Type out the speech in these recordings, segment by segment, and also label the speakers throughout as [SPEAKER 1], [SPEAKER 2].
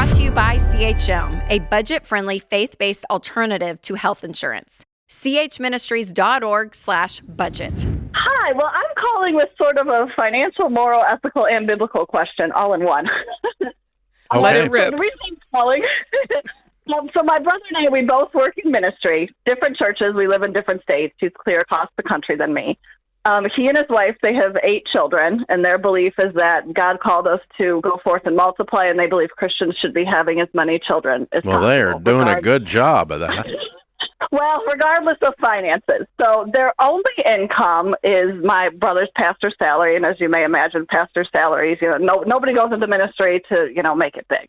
[SPEAKER 1] Brought to you by CHM, a budget-friendly, faith-based alternative to health insurance. chministries.org/budget.
[SPEAKER 2] Hi, well, I'm calling with sort of a financial, moral, ethical, and biblical question all in one.
[SPEAKER 3] Let it rip.
[SPEAKER 2] The reason I'm calling, so my brother and I, we both work in ministry, different churches. We live in different states. He's clear across the country than me. He and his wife, they have 8 children, and their belief is that God called us to go forth and multiply, and they believe Christians should be having as many children as possible.
[SPEAKER 3] Well, they are doing a good job of that.
[SPEAKER 2] Well, regardless of finances. So their only income is my brother's pastor's salary, and as you may imagine, pastor's salaries, nobody goes into ministry to, make it big.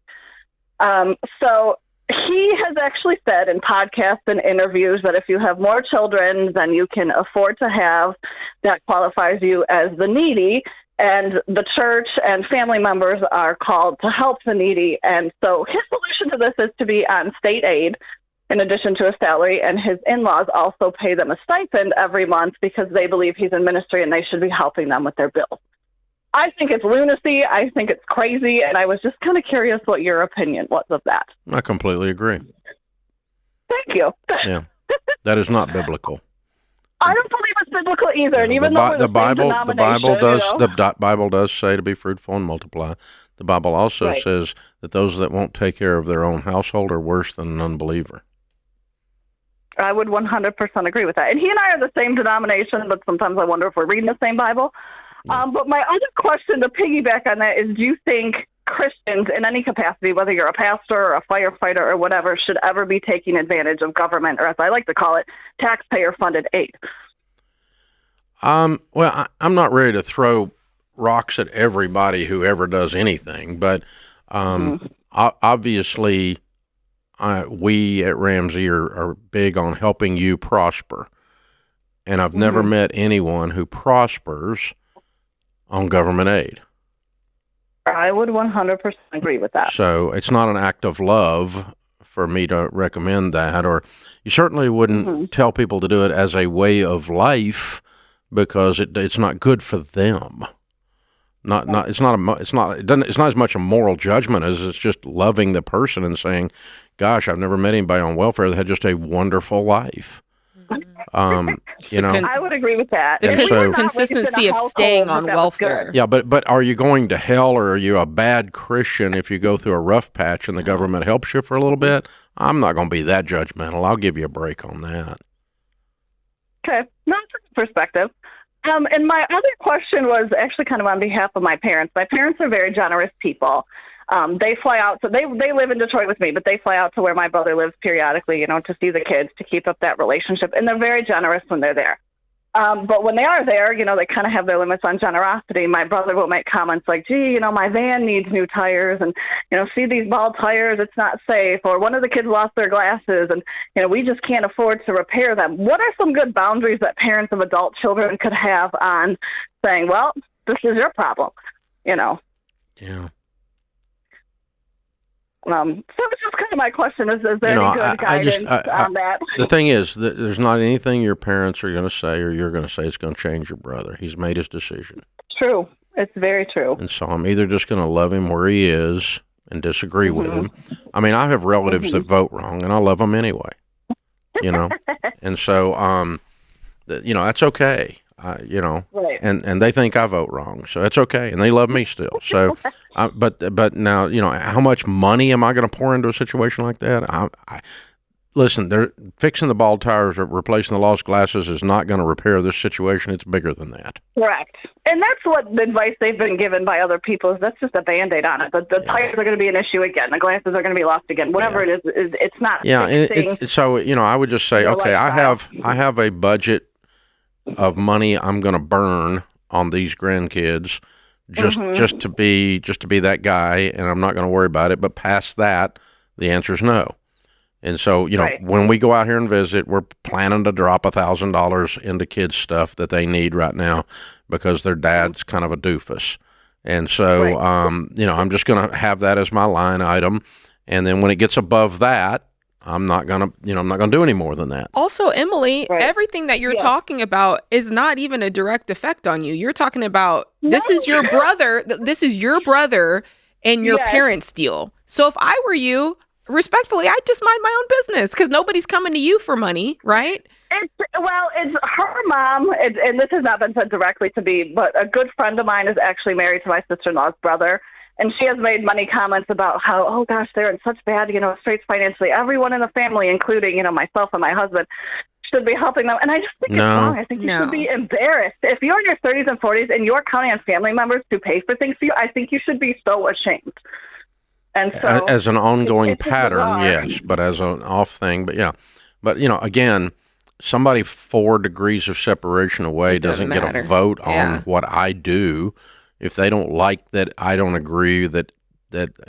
[SPEAKER 2] So he has actually said in podcasts and interviews that if you have more children than you can afford to have, that qualifies you as the needy, and the church and family members are called to help the needy. And so his solution to this is to be on state aid in addition to a salary, and his in-laws also pay them a stipend every month because they believe he's in ministry and they should be helping them with their bills. I think it's lunacy. I think it's crazy, and I was just kind of curious what your opinion was of that.
[SPEAKER 3] I completely agree.
[SPEAKER 2] Thank you.
[SPEAKER 3] Yeah, that is not biblical.
[SPEAKER 2] I don't believe it's biblical either, and even
[SPEAKER 3] the
[SPEAKER 2] though
[SPEAKER 3] Bible does
[SPEAKER 2] the
[SPEAKER 3] Bible does say to be fruitful and multiply. The Bible also says that those that won't take care of their own household are worse than an unbeliever.
[SPEAKER 2] I would 100% agree with that. And he and I are the same denomination, but sometimes I wonder if we're reading the same Bible. But my other question to piggyback on that is, do you think Christians in any capacity, whether you're a pastor or a firefighter or whatever, should ever be taking advantage of government, or as I like to call it, taxpayer-funded aid?
[SPEAKER 3] Well, I'm not ready to throw rocks at everybody who ever does anything, but obviously we at Ramsey are big on helping you prosper. And I've never met anyone who prospers on government aid.
[SPEAKER 2] I would 100% agree with that.
[SPEAKER 3] So it's not an act of love for me to recommend that, or you certainly wouldn't tell people to do it as a way of life because it's not good for them. It's not as much a moral judgment as it's just loving the person and saying, "Gosh, I've never met anybody on welfare that had just a wonderful life."
[SPEAKER 2] I would agree with that.
[SPEAKER 4] The consistency of staying on welfare.
[SPEAKER 3] Yeah, but are you going to hell, or are you a bad Christian if you go through a rough patch and the government helps you for a little bit? I'm not going to be that judgmental. I'll give you a break on that.
[SPEAKER 2] Okay, no, that's a good perspective. And my other question was actually kind of on behalf of my parents. My parents are very generous people. They fly out, so they live in Detroit with me, but they fly out to where my brother lives periodically, to see the kids, to keep up that relationship. And they're very generous when they're there. But when they are there, they kind of have their limits on generosity. My brother will make comments like, gee, my van needs new tires, and, see these bald tires, it's not safe. Or one of the kids lost their glasses, and, we just can't afford to repair them. What are some good boundaries that parents of adult children could have on saying, well, this is your problem,
[SPEAKER 3] Yeah.
[SPEAKER 2] So it's just kind of my question, is there any good guidance on that?
[SPEAKER 3] The thing is, there's not anything your parents are going to say or you're going to say is going to change your brother. He's made his decision.
[SPEAKER 2] True. It's very true.
[SPEAKER 3] And so I'm either just going to love him where he is and disagree with him. I mean, I have relatives that vote wrong, and I love them anyway, And so, that's okay.
[SPEAKER 2] Right.
[SPEAKER 3] And they think I vote wrong, so it's okay, and they love me still. So, but now, how much money am I going to pour into a situation like that? Listen, they're fixing the bald tires or replacing the lost glasses is not going to repair this situation. It's bigger than that.
[SPEAKER 2] Correct. And that's what the advice they've been given by other people is that's just a Band-Aid on it. The tires are going to be an issue again. The glasses are going to be lost again. Whatever it is, it's not.
[SPEAKER 3] Yeah, so I would just say, okay, I have a budget of money I'm going to burn on these grandkids just to be that guy, and I'm not going to worry about it. But past that, the answer is no. And so, when we go out here and visit, we're planning to drop $1,000 into kids' stuff that they need right now because their dad's kind of a doofus. And so, I'm just going to have that as my line item. And then when it gets above that, I'm not going to do any more than that.
[SPEAKER 4] Also, Emily, everything that you're talking about is not even a direct effect on you. You're talking about this is your brother. and your
[SPEAKER 2] Yes.
[SPEAKER 4] parents steal. So if I were you, respectfully, I'd just mind my own business because nobody's coming to you for money, right?
[SPEAKER 2] It's her mom, and this has not been said directly to me, but a good friend of mine is actually married to my sister-in-law's brother, and she has made many comments about how, oh gosh, they're in such bad, straits financially. Everyone in the family, including, myself and my husband, should be helping them. And I just think it's wrong. I think you should be embarrassed. If you're in your 30s and 40s and you're counting on family members to pay for things for you, I think you should be so ashamed. And so,
[SPEAKER 3] as an ongoing
[SPEAKER 2] it's
[SPEAKER 3] pattern,
[SPEAKER 2] bizarre.
[SPEAKER 3] yes, but as an off thing, but yeah. But, again, somebody 4 degrees of separation away doesn't get a vote on what I do. If they don't like that, I don't agree that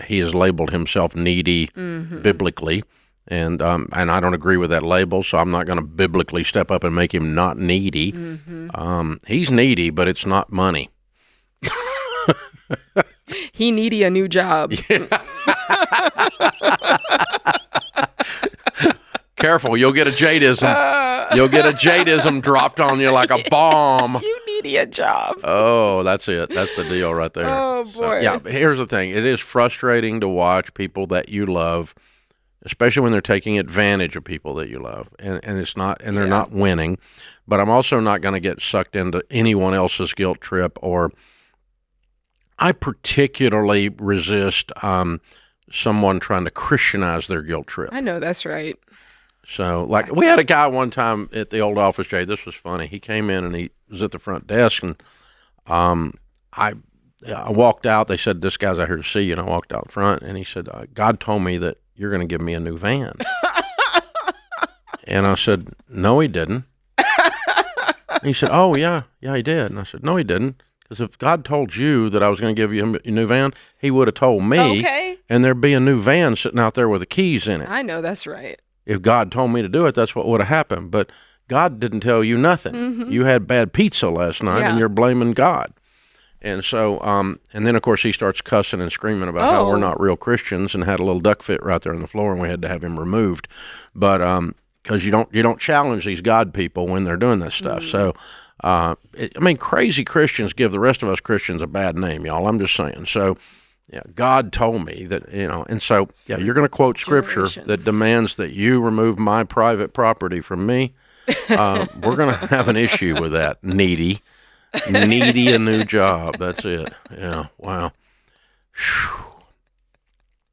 [SPEAKER 3] he has labeled himself needy biblically, and I don't agree with that label, so I'm not going to biblically step up and make him not needy. He's needy, but it's not money.
[SPEAKER 4] He needy a new job.
[SPEAKER 3] Careful, you'll get a jadism. You'll get a jadism dropped on you like a bomb.
[SPEAKER 4] You needy a job.
[SPEAKER 3] Oh, that's it. That's the deal right there.
[SPEAKER 4] Oh, boy.
[SPEAKER 3] So, yeah, here's the thing. It is frustrating to watch people that you love, especially when they're taking advantage of people that you love, and they're not winning. But I'm also not going to get sucked into anyone else's guilt trip, or I particularly resist someone trying to Christianize their guilt trip.
[SPEAKER 4] I know that's right.
[SPEAKER 3] So, like, we had a guy one time at the old office, Jay. This was funny. He came in and he was at the front desk, and I walked out. They said, "This guy's out here to see you." And I walked out front, and he said, "God told me that you're going to give me a new van." And I said, "No, he didn't." And he said, "Oh, yeah, he did." And I said, "No, he didn't. Because if God told you that I was going to give you a new van, he would have told me, and there'd be a new van sitting out there with the keys in it."
[SPEAKER 4] I know that's right.
[SPEAKER 3] If God told me to do it, that's what would have happened. But God didn't tell you nothing. You had bad pizza last night, and you're blaming God. And so, and then, of course, he starts cussing and screaming about how we're not real Christians, and had a little duck fit right there on the floor, and we had to have him removed. But because you don't challenge these God people when they're doing this stuff. So, crazy Christians give the rest of us Christians a bad name, y'all. I'm just saying. So, yeah, God told me that, and so, yeah, you're going to quote scripture that demands that you remove my private property from me. We're going to have an issue with that. Needy a new job. That's it. Yeah. Wow. Whew.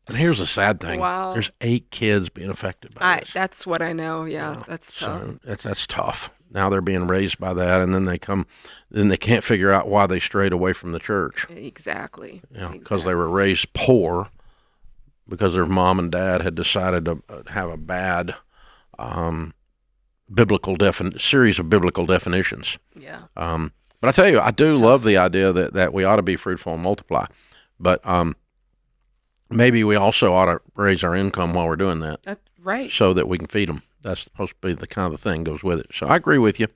[SPEAKER 3] And here's the sad thing.
[SPEAKER 4] Wow.
[SPEAKER 3] There's 8 kids being affected by this.
[SPEAKER 4] That's what I know. Yeah, that's tough.
[SPEAKER 3] So that's tough. Now they're being raised by that, and then they can't figure out why they strayed away from the church.
[SPEAKER 4] Exactly.
[SPEAKER 3] Because they were raised poor, because their mom and dad had decided to have a bad series of biblical definitions.
[SPEAKER 4] Yeah.
[SPEAKER 3] But I tell you, I do love the idea that we ought to be fruitful and multiply, but maybe we also ought to raise our income while we're doing that.
[SPEAKER 4] That's right.
[SPEAKER 3] So that we can feed them. That's supposed to be the kind of thing goes with it. So I agree with you.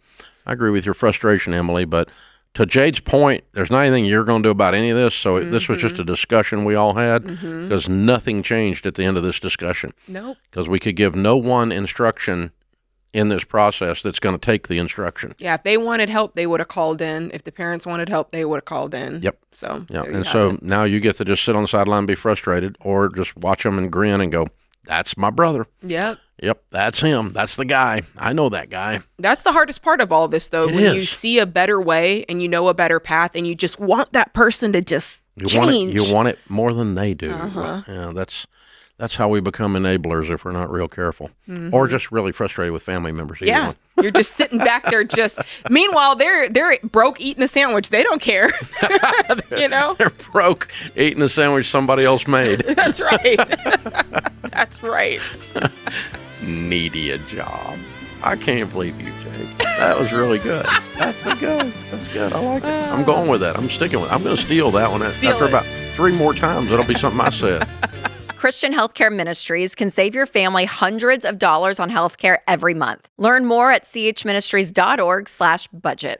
[SPEAKER 3] I agree with your frustration, Emily. But to Jade's point, there's not anything you're going to do about any of this. So this was just a discussion we all had, because nothing changed at the end of this discussion.
[SPEAKER 4] Nope.
[SPEAKER 3] Because we could give no one instruction in this process that's going to take the instruction.
[SPEAKER 4] Yeah, if they wanted help, they would have called in. If the parents wanted help, they would have called in.
[SPEAKER 3] Yep.
[SPEAKER 4] So
[SPEAKER 3] yeah, and so now you get to just sit on the sideline and be frustrated, or just watch them and grin and go, "That's my brother. Yep, that's him. That's the guy. I know that guy."
[SPEAKER 4] That's the hardest part of all this, though. When you see a better way and you know a better path, and you just want that person to just change.
[SPEAKER 3] You want it more than they do. Yeah, that's how we become enablers if we're not real careful, or just really frustrated with family members.
[SPEAKER 4] Yeah, you're just sitting back there. Meanwhile, they're broke eating a sandwich. They don't care.
[SPEAKER 3] They're broke eating a sandwich somebody else made.
[SPEAKER 4] That's right. That's right.
[SPEAKER 3] Needy a job. I can't believe you, Jake. That was really good. That's good. I like it. I'm going with that. I'm sticking with it. I'm going to steal that one. After about 3 more times, it'll be something I said.
[SPEAKER 1] Christian Healthcare Ministries can save your family hundreds of dollars on healthcare every month. Learn more at chministries.org/budget.